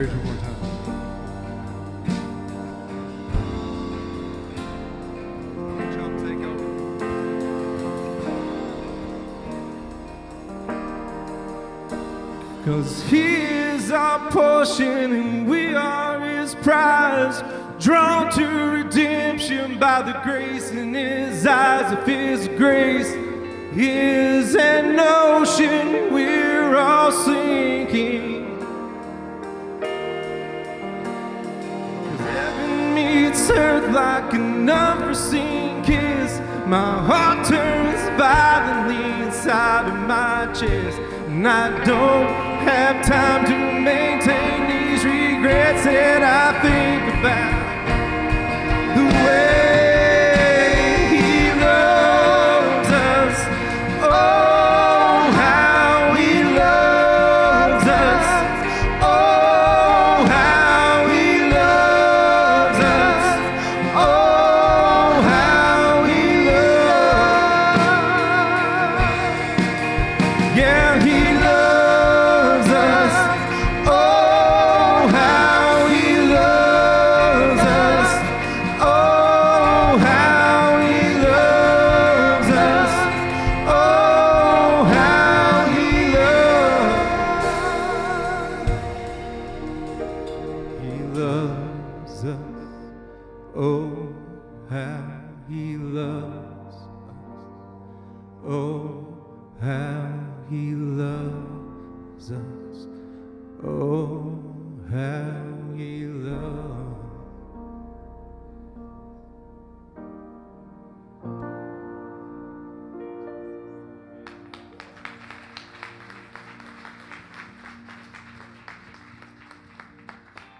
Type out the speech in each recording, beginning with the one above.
One more time. Jump, take over. 'Cause He is our portion and we are His prize, drawn to redemption by the grace in His eyes of His grace. Is an ocean we're all sinking. Meets earth like an unforeseen kiss. My heart turns violently inside of my chest, and I don't have time to maintain these regrets that I think about the way He loves us. Oh, how He loves us. Oh, how He loves us. Oh, how He loves. Yeah, He loves us. Oh, how He loves us. Oh, how He loves us. Oh, how He loves. He loves us. Oh, how He loves us. Oh, how He loves us. Oh, how He loves.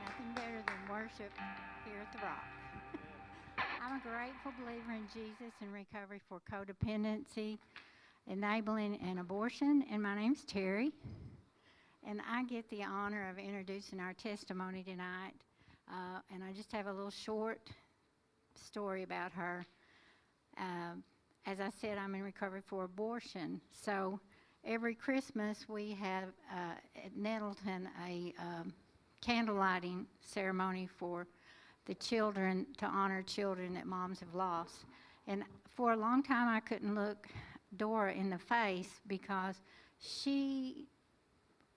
Nothing better than worship here at the Rock. I'm a grateful believer in Jesus and recovery for codependency, enabling an abortion. And my name's Terry. And I get the honor of introducing our testimony tonight. And I just have a little short story about her. As I said, I'm in recovery for abortion. So every Christmas we have at Nettleton a candle lighting ceremony for the children, to honor children that moms have lost. And for a long time I couldn't look Dora in the face because she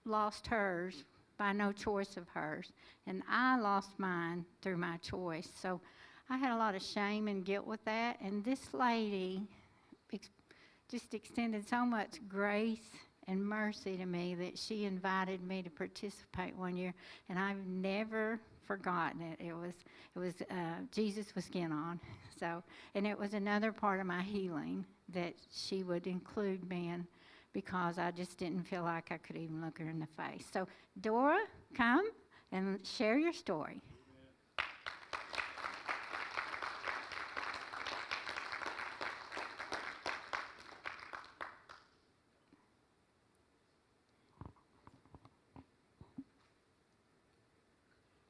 lost hers by no choice of hers, and I lost mine through my choice. So I had a lot of shame and guilt with that, and this lady just extended so much grace and mercy to me that she invited me to participate one year, and I've never forgotten it. It was Jesus was skin on. So, and it was another part of my healing that she would include me in, because I just didn't feel like I could even look her in the face. So, Dora, come and share your story.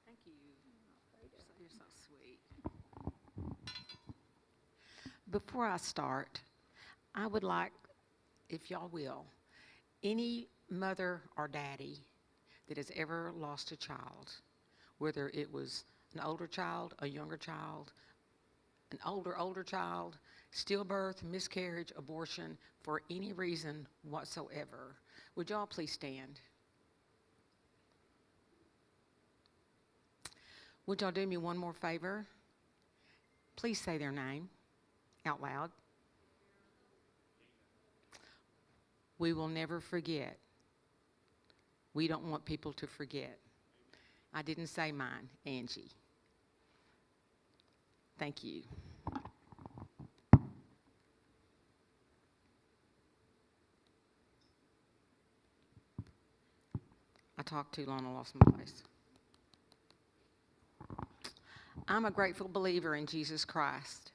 Thank you. You're so sweet. Before I start, I would like, if y'all will, any mother or daddy that has ever lost a child, whether it was an older child, a younger child, an older child, stillbirth, miscarriage, abortion, for any reason whatsoever, would y'all please stand? Would y'all do me one more favor? Please say their name out loud. We will never forget. We don't want people to forget. I didn't say mine, Angie. Thank you. I talked too long, I lost my place. I'm a grateful believer in Jesus Christ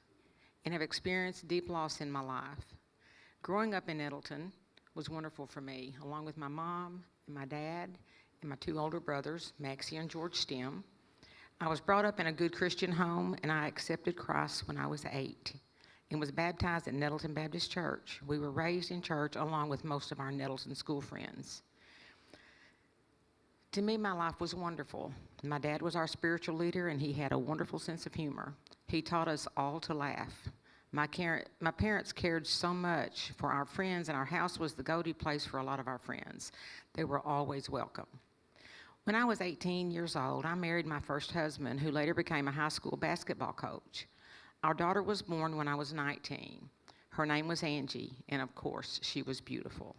and have experienced deep loss in my life. Growing up in Nettleton was wonderful for me, along with my mom and my dad and my two older brothers, Maxie and George Stem. I was brought up in a good Christian home, and I accepted Christ when I was 8 and was baptized at Nettleton Baptist Church. We were raised in church along with most of our Nettleton school friends. To me, my life was wonderful. My dad was our spiritual leader, and he had a wonderful sense of humor. He taught us all to laugh. My parents cared so much for our friends, and our house was the go-to place for a lot of our friends. They were always welcome. When I was 18 years old, I married my first husband, who later became a high school basketball coach. Our daughter was born when I was 19. Her name was Angie, and of course, she was beautiful.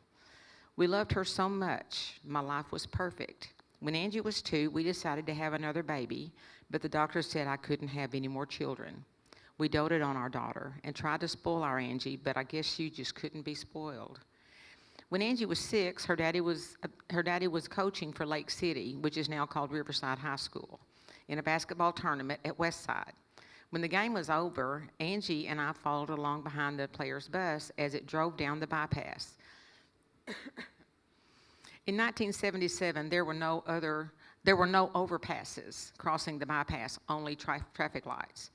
We loved her so much. My life was perfect. When Angie was 2, we decided to have another baby, but the doctor said I couldn't have any more children. We doted on our daughter and tried to spoil our Angie, but I guess she just couldn't be spoiled. When Angie was 6, her daddy was coaching for Lake City, which is now called Riverside High School, in a basketball tournament at Westside. When the game was over, Angie and I followed along behind the player's bus as it drove down the bypass. In 1977, there were no overpasses crossing the bypass, only traffic lights.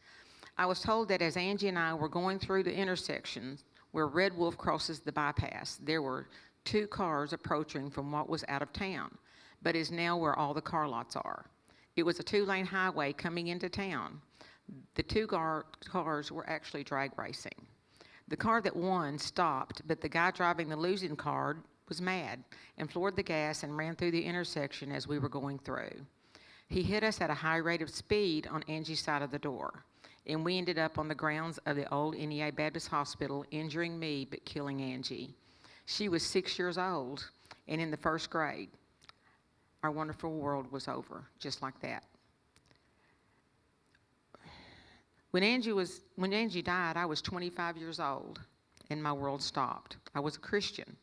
I was told that as Angie and I were going through the intersection where Red Wolf crosses the bypass, there were 2 cars approaching from what was out of town, but is now where all the car lots are. It was a 2-lane highway coming into town. The 2 cars were actually drag racing. The car that won stopped, but the guy driving the losing car was mad and floored the gas and ran through the intersection as we were going through. He hit us at a high rate of speed on Angie's side of the door, and we ended up on the grounds of the old NEA Baptist Hospital, injuring me but killing Angie. She was 6 years old and in the 1st grade. Our wonderful world was over, just like that. When Angie died, I was 25 years old, and my world stopped. I was a Christian.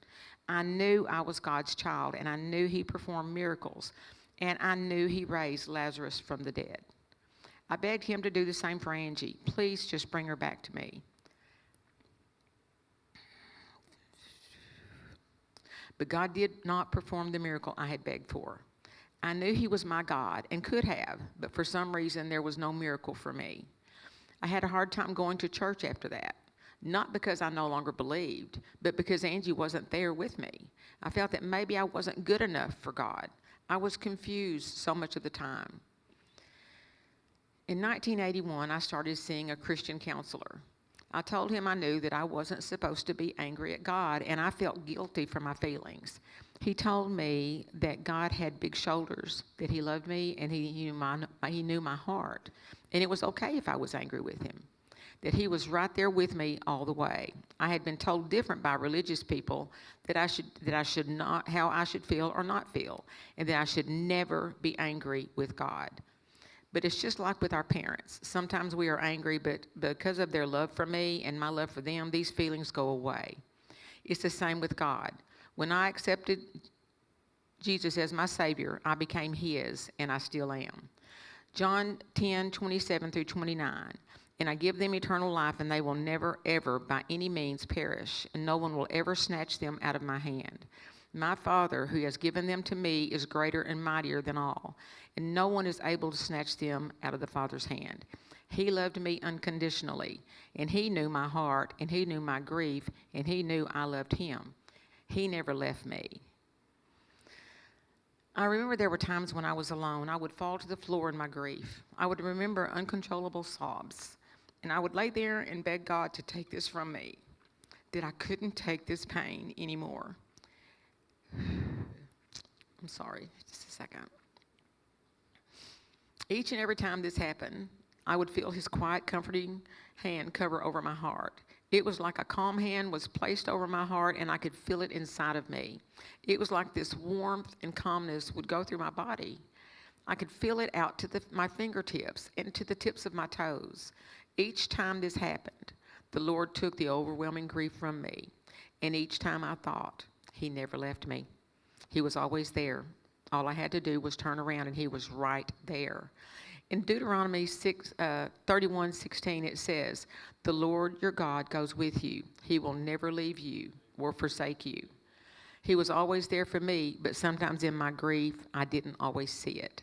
I knew I was God's child, and I knew He performed miracles, and I knew He raised Lazarus from the dead. I begged Him to do the same for Angie. Please just bring her back to me. But God did not perform the miracle I had begged for. I knew He was my God and could have, but for some reason there was no miracle for me. I had a hard time going to church after that. Not because I no longer believed, but because Angie wasn't there with me. I felt that maybe I wasn't good enough for God. I was confused so much of the time. In 1981, I started seeing a Christian counselor. I told him I knew that I wasn't supposed to be angry at God, and I felt guilty for my feelings. He told me that God had big shoulders, that He loved me, and He knew my heart, and it was okay if I was angry with Him, that He was right there with me all the way. I had been told different by religious people that I should not, how I should feel or not feel, and that I should never be angry with God. But it's just like with our parents. Sometimes we are angry, but because of their love for me and my love for them, these feelings go away. It's the same with God. When I accepted Jesus as my Savior, I became His, and I still am. John 10:27-29. And I give them eternal life, and they will never, ever, by any means perish, and no one will ever snatch them out of my hand. My Father, who has given them to me, is greater and mightier than all, and no one is able to snatch them out of the Father's hand. He loved me unconditionally, and He knew my heart, and He knew my grief, and He knew I loved Him. He never left me. I remember there were times when I was alone. I would fall to the floor in my grief. I would remember uncontrollable sobs, and I would lay there and beg God to take this from me, that I couldn't take this pain anymore. I'm sorry, just a second. Each and every time this happened, I would feel His quiet, comforting hand cover over my heart. It was like a calm hand was placed over my heart, and I could feel it inside of me. It was like this warmth and calmness would go through my body. I could feel it out to my fingertips and to the tips of my toes. Each time this happened, the Lord took the overwhelming grief from me, and each time I thought, He never left me. He was always there. All I had to do was turn around, and He was right there. In Deuteronomy 31:16, it says, "The Lord your God goes with you. He will never leave you or forsake you." He was always there for me, but sometimes in my grief, I didn't always see it.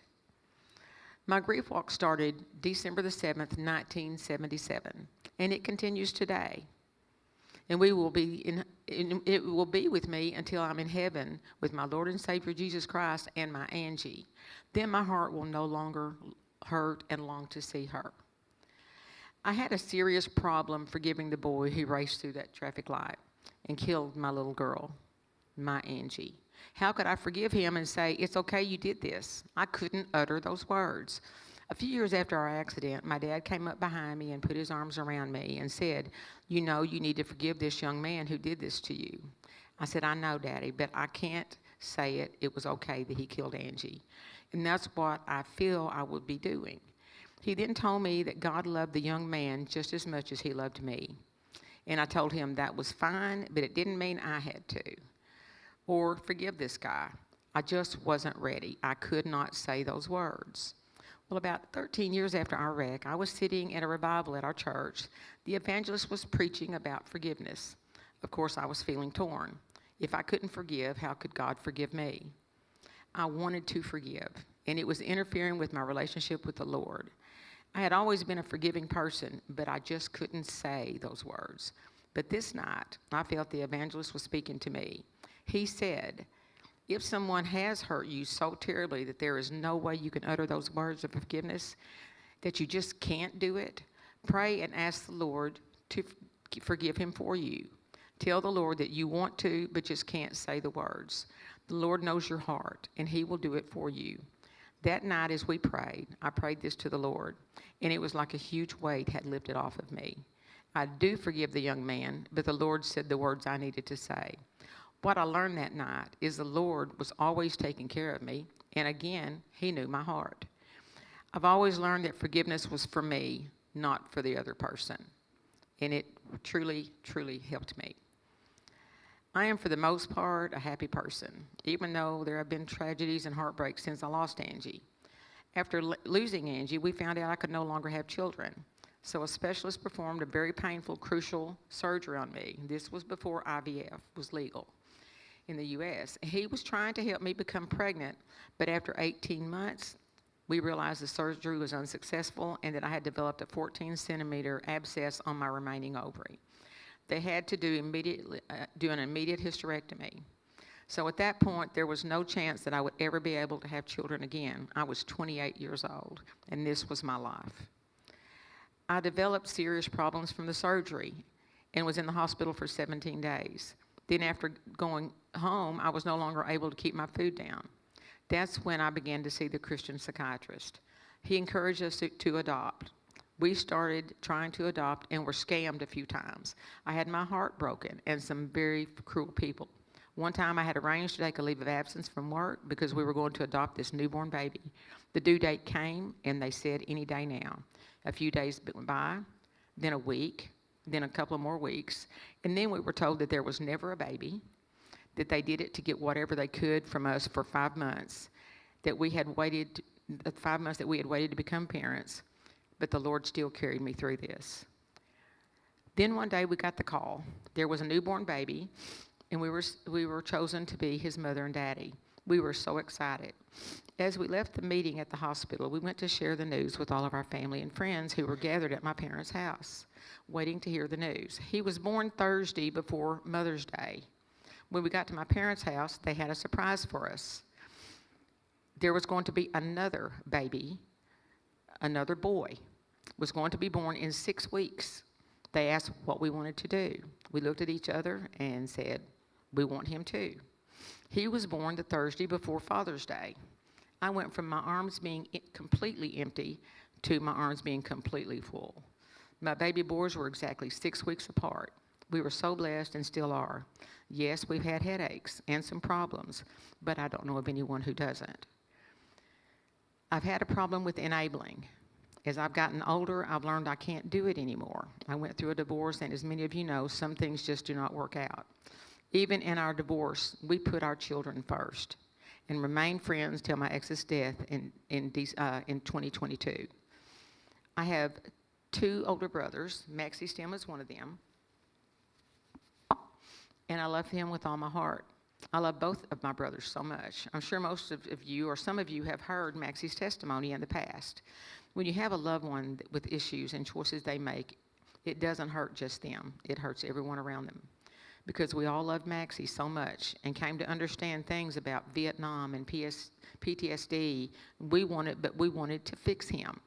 My grief walk started December the 7th, 1977, and it continues today. and it will be with me until I'm in heaven with my Lord and Savior Jesus Christ and my Angie. Then my heart will no longer hurt and long to see her. I had a serious problem forgiving the boy who raced through that traffic light and killed my little girl, my Angie. How could I forgive him and say, it's okay, you did this? I couldn't utter those words. A few years after our accident, my dad came up behind me and put his arms around me and said, you know, you need to forgive this young man who did this to you. I said, I know, Daddy, but I can't say it. It was okay that he killed Angie. And that's what I feel I would be doing. He then told me that God loved the young man just as much as he loved me. And I told him that was fine, but it didn't mean I had to. Or forgive this guy. I just wasn't ready. I could not say those words. Well, about 13 years after our wreck, I was sitting at a revival at our church. The evangelist was preaching about forgiveness. Of course, I was feeling torn. If I couldn't forgive, how could God forgive me? I wanted to forgive, and it was interfering with my relationship with the Lord. I had always been a forgiving person, but I just couldn't say those words. But this night, I felt the evangelist was speaking to me. He said, if someone has hurt you so terribly that there is no way you can utter those words of forgiveness, that you just can't do it, pray and ask the Lord to forgive him for you. Tell the Lord that you want to, but just can't say the words. The Lord knows your heart, and he will do it for you. That night as we prayed, I prayed this to the Lord, and it was like a huge weight had lifted off of me. I do forgive the young man, but the Lord said the words I needed to say. What I learned that night is the Lord was always taking care of me, and again, he knew my heart. I've always learned that forgiveness was for me, not for the other person, and it truly, truly helped me. I am, for the most part, a happy person, even though there have been tragedies and heartbreaks since I lost Angie. After losing Angie, we found out I could no longer have children. So a specialist performed a very painful, crucial surgery on me. This was before IVF was legal in the U.S. He was trying to help me become pregnant, but after 18 months, we realized the surgery was unsuccessful and that I had developed a 14-centimeter abscess on my remaining ovary. They had to do an immediate hysterectomy. So at that point, there was no chance that I would ever be able to have children again. I was 28 years old, and this was my life. I developed serious problems from the surgery and was in the hospital for 17 days. Then after going home, I was no longer able to keep my food down. That's when I began to see the Christian psychiatrist. He encouraged us to adopt. We started trying to adopt and were scammed a few times. I had my heart broken and some very cruel people. One time I had arranged to take a leave of absence from work because we were going to adopt this newborn baby. The due date came and they said any day now. A few days went by, then a week, then a couple of more weeks, and then we were told that there was never a baby, that they did it to get whatever they could from us for 5 months, that we had waited, 5 months that we had waited to become parents, but the Lord still carried me through this. Then one day we got the call. There was a newborn baby, and we were chosen to be his mother and daddy. We were so excited. As we left the meeting at the hospital, we went to share the news with all of our family and friends who were gathered at my parents' house, waiting to hear the news. He was born Thursday before Mother's Day. When we got to my parents' house, they had a surprise for us. There was going to be another baby, another boy, was going to be born in 6 weeks. They asked what we wanted to do. We looked at each other and said, we want him too. He was born the Thursday before Father's Day. I went from my arms being completely empty to my arms being completely full. My baby boys were exactly 6 weeks apart. We were so blessed and still are. Yes, we've had headaches and some problems, but I don't know of anyone who doesn't. I've had a problem with enabling. As I've gotten older, I've learned I can't do it anymore. I went through a divorce, and as many of you know, some things just do not work out. Even in our divorce, we put our children first and remained friends till my ex's death in 2022. I have 2 older brothers. Maxie Stem is one of them. And I love him with all my heart. I love both of my brothers so much. I'm sure most of you or some of you have heard Maxie's testimony in the past. When you have a loved one with issues and choices they make, It doesn't hurt just them. It hurts everyone around them. Because we all loved Maxie so much and came to understand things about Vietnam and PTSD, we wanted to fix him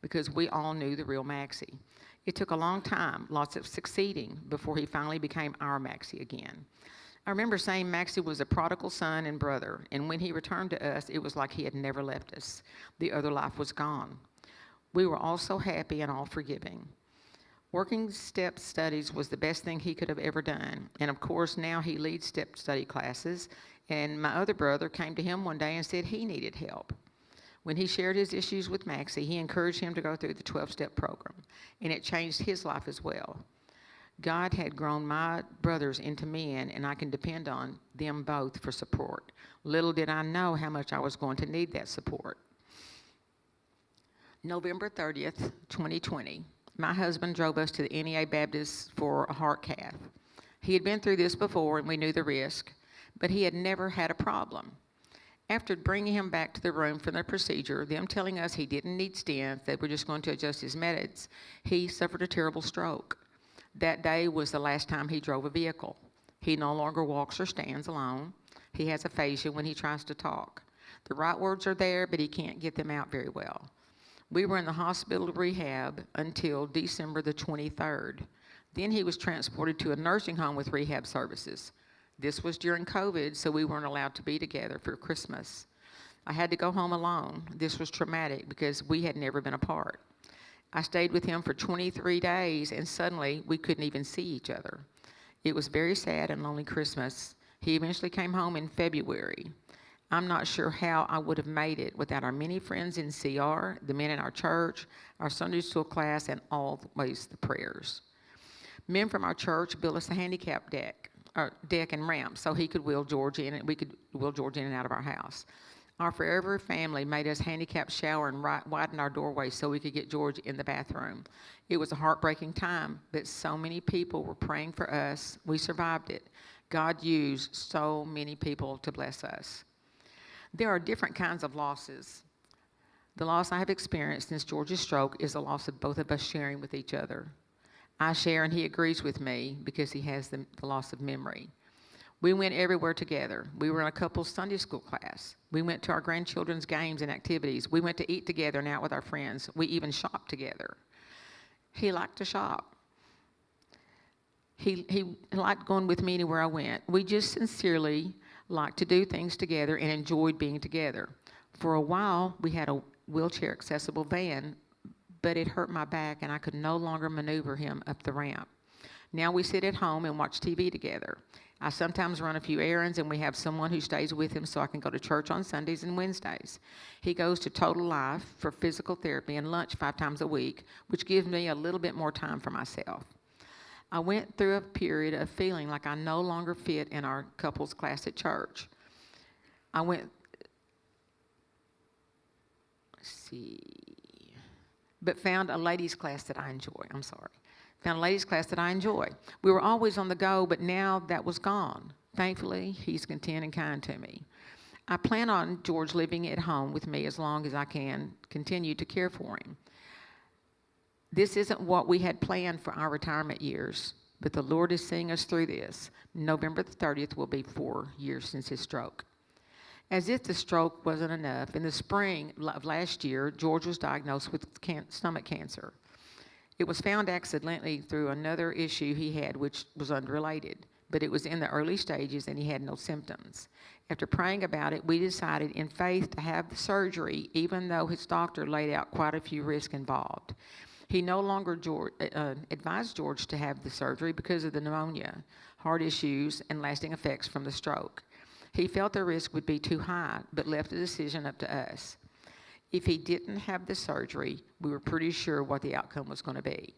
because we all knew the real Maxie. It took a long time, lots of succeeding, before he finally became our Maxie again. I remember saying Maxie was a prodigal son and brother, and when he returned to us, it was like he had never left us. The other life was gone. We were all so happy and all forgiving. Working step studies was the best thing he could have ever done. And of course, now he leads step study classes. And my other brother came to him one day and said he needed help. When he shared his issues with Maxie, he encouraged him to go through the 12-step program. And it changed his life as well. God had grown my brothers into men, and I can depend on them both for support. Little did I know how much I was going to need that support. November 30th, 2020. My husband drove us to the NEA Baptist for a heart cath. He had been through this before and we knew the risk, but he had never had a problem. After bringing him back to the room for the procedure, them telling us he didn't need stents, they were just going to adjust his meds, he suffered a terrible stroke. That day was the last time he drove a vehicle. He no longer walks or stands alone. He has aphasia when he tries to talk. The right words are there, but he can't get them out very well. We were in the hospital rehab until December the 23rd. Then he was transported to a nursing home with rehab services. This was during COVID, so we weren't allowed to be together for Christmas. I had to go home alone. This was traumatic because we had never been apart. I stayed with him for 23 days, and suddenly we couldn't even see each other. It was very sad and lonely Christmas. He eventually came home in February. I'm not sure how I would have made it without our many friends in CR, the men in our church, our Sunday school class, and always the prayers. Men from our church built us a handicap deck and ramp so he could wheel George in and we could wheel George in and out of our house. Our forever family made us handicap shower and widen our doorway so we could get George in the bathroom. It was a heartbreaking time, but so many people were praying for us. We survived it. God used so many people to bless us. There are different kinds of losses. The loss I have experienced since George's stroke is the loss of both of us sharing with each other. I share and he agrees with me because he has the loss of memory. We went everywhere together. We were in a couple's Sunday school class. We went to our grandchildren's games and activities. We went to eat together and out with our friends. We even shopped together. He liked to shop. He liked going with me anywhere I went. We just sincerely liked to do things together and enjoyed being together. For a while, we had a wheelchair-accessible van, but it hurt my back and I could no longer maneuver him up the ramp. Now we sit at home and watch TV together. I sometimes run a few errands and we have someone who stays with him so I can go to church on Sundays and Wednesdays. He goes to Total Life for physical therapy and lunch 5 times a week, which gives me a little bit more time for myself. I went through a period of feeling like I no longer fit in our couples class at church. But found a ladies class that I enjoy. Found a ladies class that I enjoy. We were always on the go, but now that was gone. Thankfully, he's content and kind to me. I plan on George living at home with me as long as I can continue to care for him. This isn't what we had planned for our retirement years, but the Lord is seeing us through this. November the 30th will be 4 years since his stroke. As if the stroke wasn't enough, in the spring of last year, George was diagnosed with stomach cancer. It was found accidentally through another issue he had, which was unrelated, but it was in the early stages and he had no symptoms. After praying about it, we decided in faith to have the surgery, even though his doctor laid out quite a few risks involved. He no longer advised George to have the surgery because of the pneumonia, heart issues, and lasting effects from the stroke. He felt the risk would be too high, but left the decision up to us. If he didn't have the surgery, we were pretty sure what the outcome was going to be.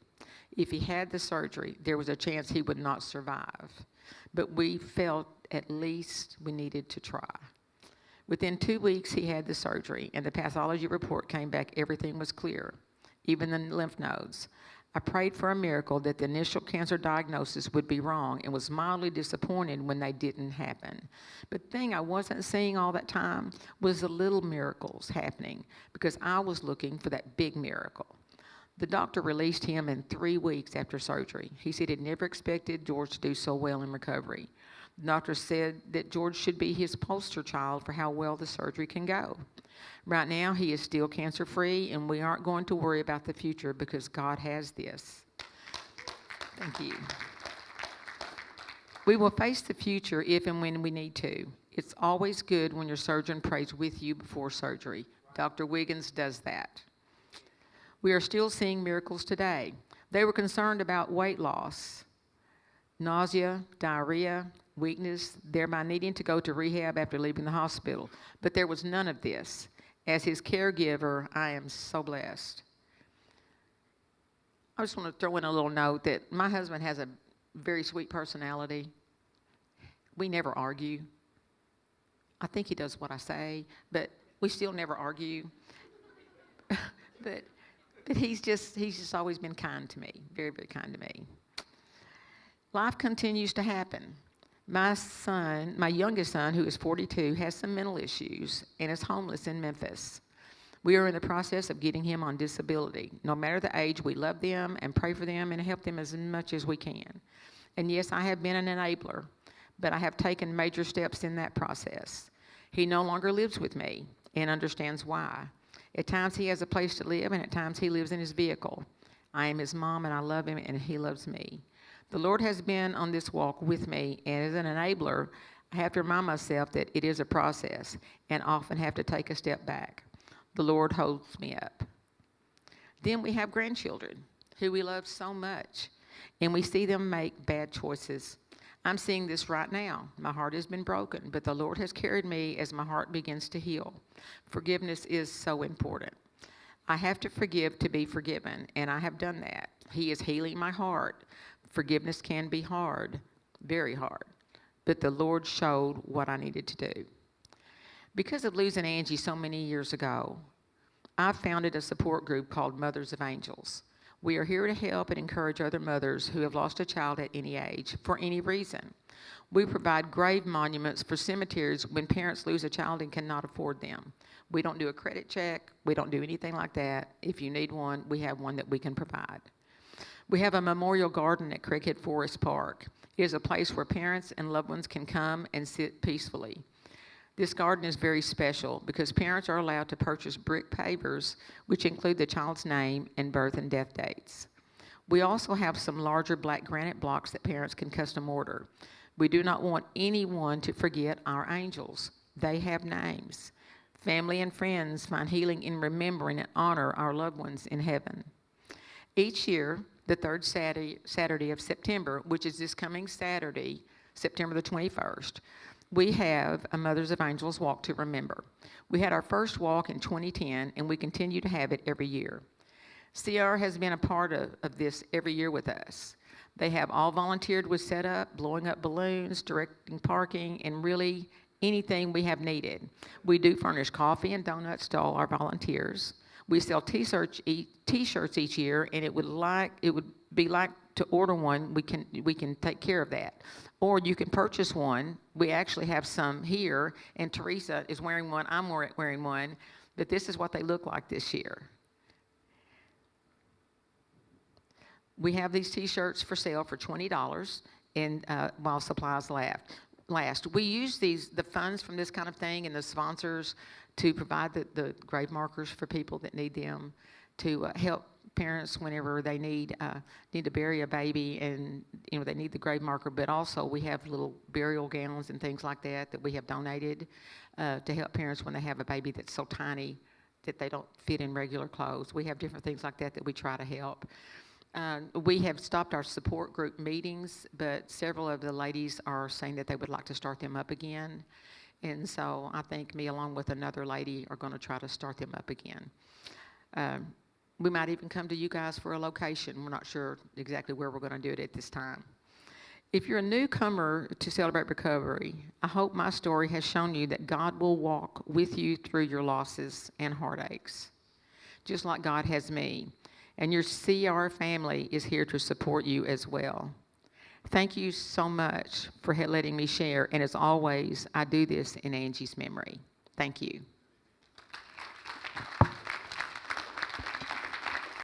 If he had the surgery, there was a chance he would not survive. But we felt at least we needed to try. Within 2 weeks, he had the surgery, and the pathology report came back everything was clear, even the lymph nodes. I prayed for a miracle that the initial cancer diagnosis would be wrong and was mildly disappointed when they didn't happen. But the thing I wasn't seeing all that time was the little miracles happening because I was looking for that big miracle. The doctor released him in 3 weeks after surgery. He said he'd never expected George to do so well in recovery. The doctor said that George should be his poster child for how well the surgery can go. Right now, he is still cancer-free, and we aren't going to worry about the future because God has this. Thank you. We will face the future if and when we need to. It's always good when your surgeon prays with you before surgery. Dr. Wiggins does that. We are still seeing miracles today. They were concerned about weight loss, nausea, diarrhea, weakness, thereby needing to go to rehab after leaving the hospital. But there was none of this. As his caregiver, I am so blessed. I just want to throw in a little note that my husband has a very sweet personality. We never argue. I think he does what I say, but we still never argue. But he's just always been kind to me, very, very kind to me. Life continues to happen. My youngest son, who is 42, has some mental issues and is homeless in Memphis. We are in the process of getting him on disability. No matter the age, we love them and pray for them and help them as much as we can. And yes, I have been an enabler, but I have taken major steps in that process. He no longer lives with me and understands why. At times he has a place to live, and at times he lives in his vehicle. I am his mom, and I love him, and he loves me. The Lord has been on this walk with me, and as an enabler, I have to remind myself that it is a process and often have to take a step back. The Lord holds me up. Then we have grandchildren who we love so much, and we see them make bad choices. I'm seeing this right now. My heart has been broken, but the Lord has carried me as my heart begins to heal. Forgiveness is so important. I have to forgive to be forgiven, and I have done that. He is healing my heart. Forgiveness can be hard, very hard, but the Lord showed what I needed to do. Because of losing Angie so many years ago, I founded a support group called Mothers of Angels. We are here to help and encourage other mothers who have lost a child at any age, for any reason. We provide grave monuments for cemeteries when parents lose a child and cannot afford them. We don't do a credit check. We don't do anything like that. If you need one, we have one that we can provide. We have a memorial garden at Craighead Forest Park. It is a place where parents and loved ones can come and sit peacefully. This garden is very special because parents are allowed to purchase brick pavers, which include the child's name and birth and death dates. We also have some larger black granite blocks that parents can custom order. We do not want anyone to forget our angels. They have names. Family and friends find healing in remembering and honor our loved ones in heaven. Each year, the third Saturday of September, which is this coming Saturday, September the 21st, we have a Mothers of Angels Walk to Remember. We had our first walk in 2010, and we continue to have it every year. CR has been a part of this every year with us. They have all volunteered with setup, blowing up balloons, directing parking, and really anything we have needed. We do furnish coffee and donuts to all our volunteers. We sell t-shirts each year, and it would be like to order one. We can take care of that, or you can purchase one. We actually have some here, and Teresa is wearing one. I'm wearing one, but this is what they look like this year. We have these t-shirts for sale for $20, and while supplies last. We use the funds from this kind of thing and the sponsors to provide the grave markers for people that need them, to help parents whenever they need to bury a baby, and they need the grave marker. But also we have little burial gowns and things like that we have donated to help parents when they have a baby that's so tiny that they don't fit in regular clothes. We have different things like that we try to help. We have stopped our support group meetings, but several of the ladies are saying that they would like to start them up again. And so I think me along with another lady are going to try to start them up again. We might even come to you guys for a location. We're not sure exactly where we're going to do it at this time. If you're a newcomer to Celebrate Recovery, I hope my story has shown you that God will walk with you through your losses and heartaches, just like God has me. And your CR family is here to support you as well. Thank you so much for letting me share. And as always, I do this in Angie's memory. Thank you.